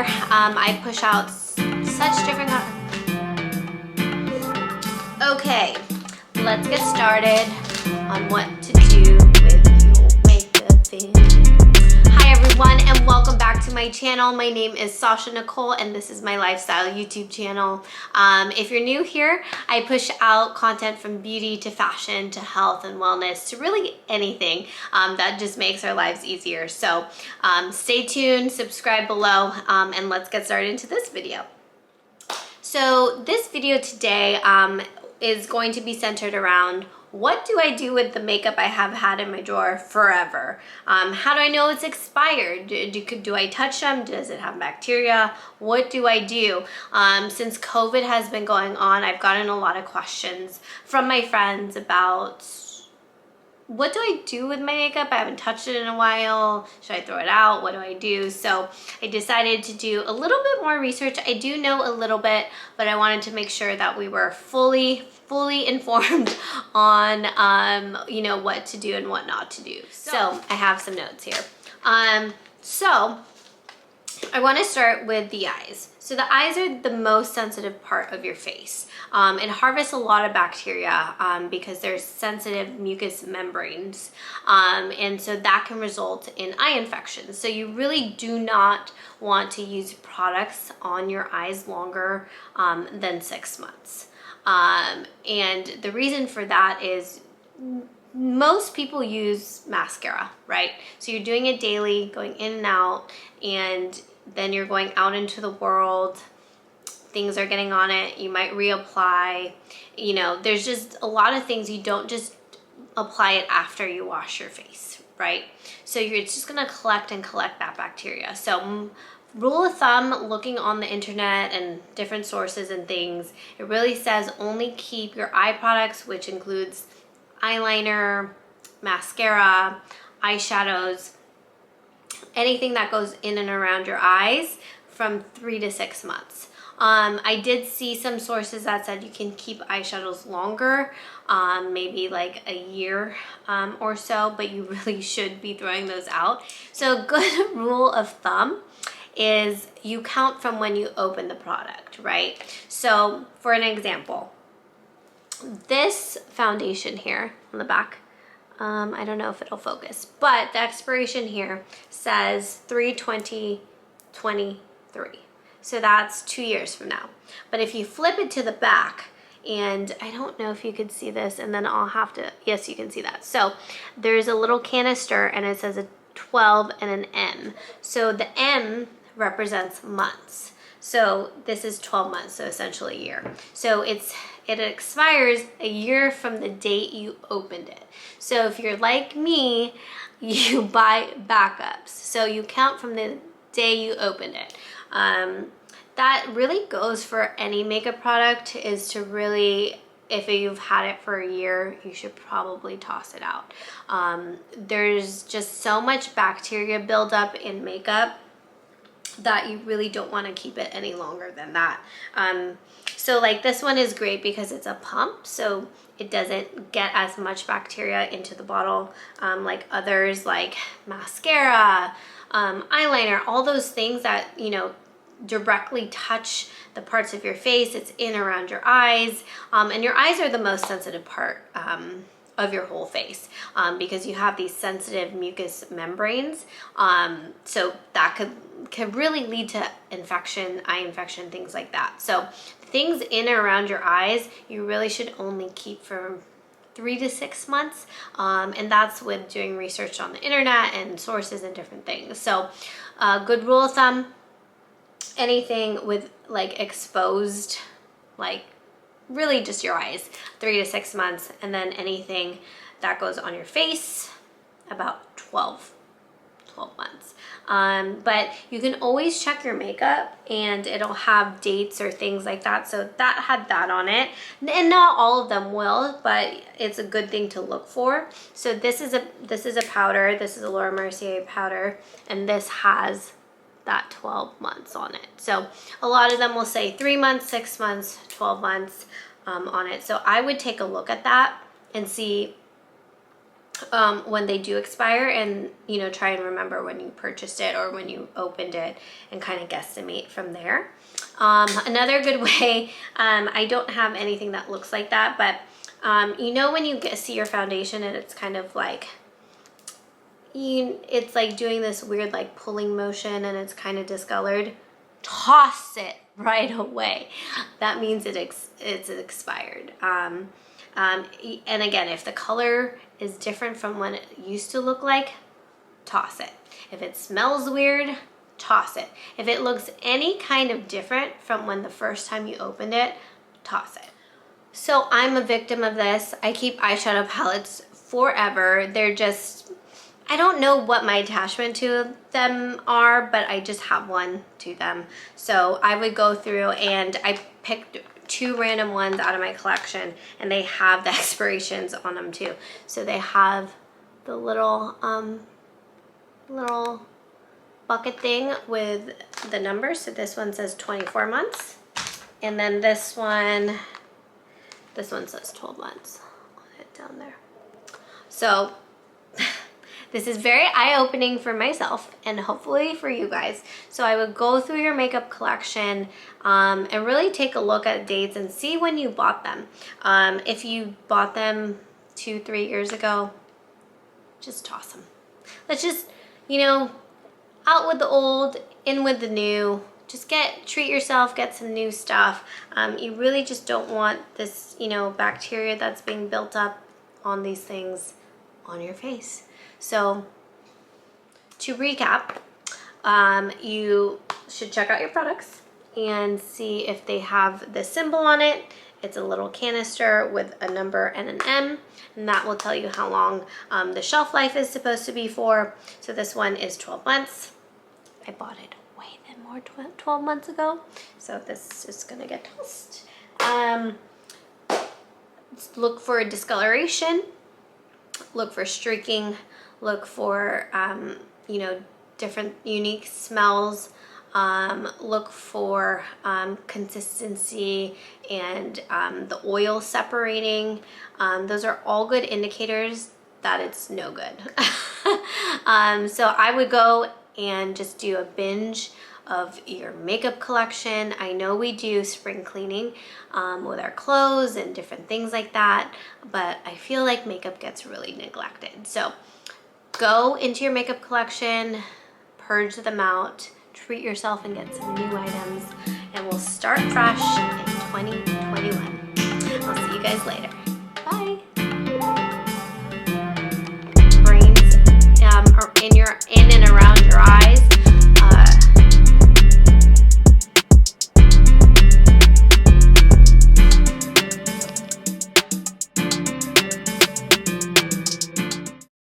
before, I push out such different Okay, let's get started on what to do with your makeup vanity. Hi everyone, and welcome back to my channel. My name is Sasha Nicole, and this is my lifestyle YouTube channel. If you're new here, I push out content from beauty to fashion to health and wellness to really anything that just makes our lives easier. So stay tuned, subscribe below, and let's get started into this video. So this video today is going to be centered around what do I do with the makeup I have had in my drawer forever? How do I know it's expired? Do I touch them? Does it have bacteria? What do I do? Since COVID has been going on, I've gotten a lot of questions from my friends about what do I do with my makeup? I haven't touched it in a while. Should I throw it out? What do I do? So I decided to do a little bit more research. I do know a little bit, but I wanted to make sure that we were fully informed on you know, what to do and what not to do. So I have some notes here. So I want to start with the eyes. So the eyes are the most sensitive part of your face. It harvests a lot of bacteria because there's sensitive mucous membranes. And so that can result in eye infections. So you really do not want to use products on your eyes longer than 6 months. And the reason for that is most people use mascara, right? So you're doing it daily, going in and out, and then you're going out into the world, things are getting on it, you might reapply, you know, there's just a lot of things. You don't just apply it after you wash your face, right? So it's just gonna collect that bacteria. So rule of thumb, looking on the internet and different sources and things, it really says only keep your eye products, which includes eyeliner, mascara, eyeshadows, anything that goes in and around your eyes, from 3 to 6 months. I did see some sources that said you can keep eyeshadows longer, maybe like a year or so, but you really should be throwing those out. So a good rule of thumb is you count from when you open the product, right? So for an example, this foundation here on the back, I don't know if it'll focus, but the expiration here says 3/20/23. So that's 2 years from now. But if you flip it to the back, and I don't know if you could see this, and then I'll have to, yes, you can see that. So there's a little canister and it says a 12 and an M. So the M represents months. So this is 12 months, so essentially a year. So it expires a year from the date you opened it. So if you're like me, you buy backups. So you count from the day you opened it. That really goes for any makeup product, is to really, if you've had it for a year, you should probably toss it out. There's just so much bacteria buildup in makeup that you really don't want to keep it any longer than that. So like this one is great because it's a pump, so it doesn't get as much bacteria into the bottle like others, like mascara, eyeliner, all those things that, you know, directly touch the parts of your face. It's in around your eyes, and your eyes are the most sensitive part of your whole face because you have these sensitive mucous membranes. So that could really lead to infection, eye infection, things like that. So things in and around your eyes, you really should only keep for 3 to 6 months. And that's with doing research on the internet and sources and different things. So good rule of thumb, anything with like exposed, like really just your eyes, 3 to 6 months. And then anything that goes on your face, about 12 months. But you can always check your makeup and it'll have dates or things like that. So that had that on it, and not all of them will, but it's a good thing to look for. So this is a powder. This is a Laura Mercier powder, and this has that 12 months on it. So a lot of them will say 3 months, 6 months, 12 months on it. So I would take a look at that and see when they do expire, and you know, try and remember when you purchased it or when you opened it and kind of guesstimate from there. Another good way, I don't have anything that looks like that, but you know, when you see your foundation and it's kind of like, it's like doing this weird like pulling motion and it's kind of discolored, toss it right away. That means it's expired. And again, if the color is different from when it used to look like, toss it. If it smells weird, toss it. If it looks any kind of different from when the first time you opened it, toss it. So I'm a victim of this. I keep eyeshadow palettes forever. They're just, I don't know what my attachment to them are, but I just have one to them. So I would go through and I picked 2 random ones out of my collection, and they have the expirations on them too. So they have the little bucket thing with the numbers. So this one says 24 months, and then this one says 12 months on it down there. So this is very eye-opening for myself and hopefully for you guys. So I would go through your makeup collection and really take a look at dates and see when you bought them. If you bought them 2-3 years ago, just toss them. Let's just, you know, out with the old, in with the new. Just treat yourself, get some new stuff. You really just don't want this, you know, bacteria that's being built up on these things on your face. So to recap, you should check out your products and see if they have the symbol on it. It's a little canister with a number and an M, and that will tell you how long the shelf life is supposed to be for. So this one is 12 months. I bought it way more 12 months ago, so this is gonna get tossed. Look for discoloration, look for streaking, look for you know, different unique smells, look for consistency and the oil separating. Those are all good indicators that it's no good. So I would go and just do a binge of your makeup collection. I know we do spring cleaning with our clothes and different things like that, but I feel like makeup gets really neglected. So go into your makeup collection, purge them out, treat yourself and get some new items, and we'll start fresh in 2021. I'll see you guys later. Bye. Brains are in and around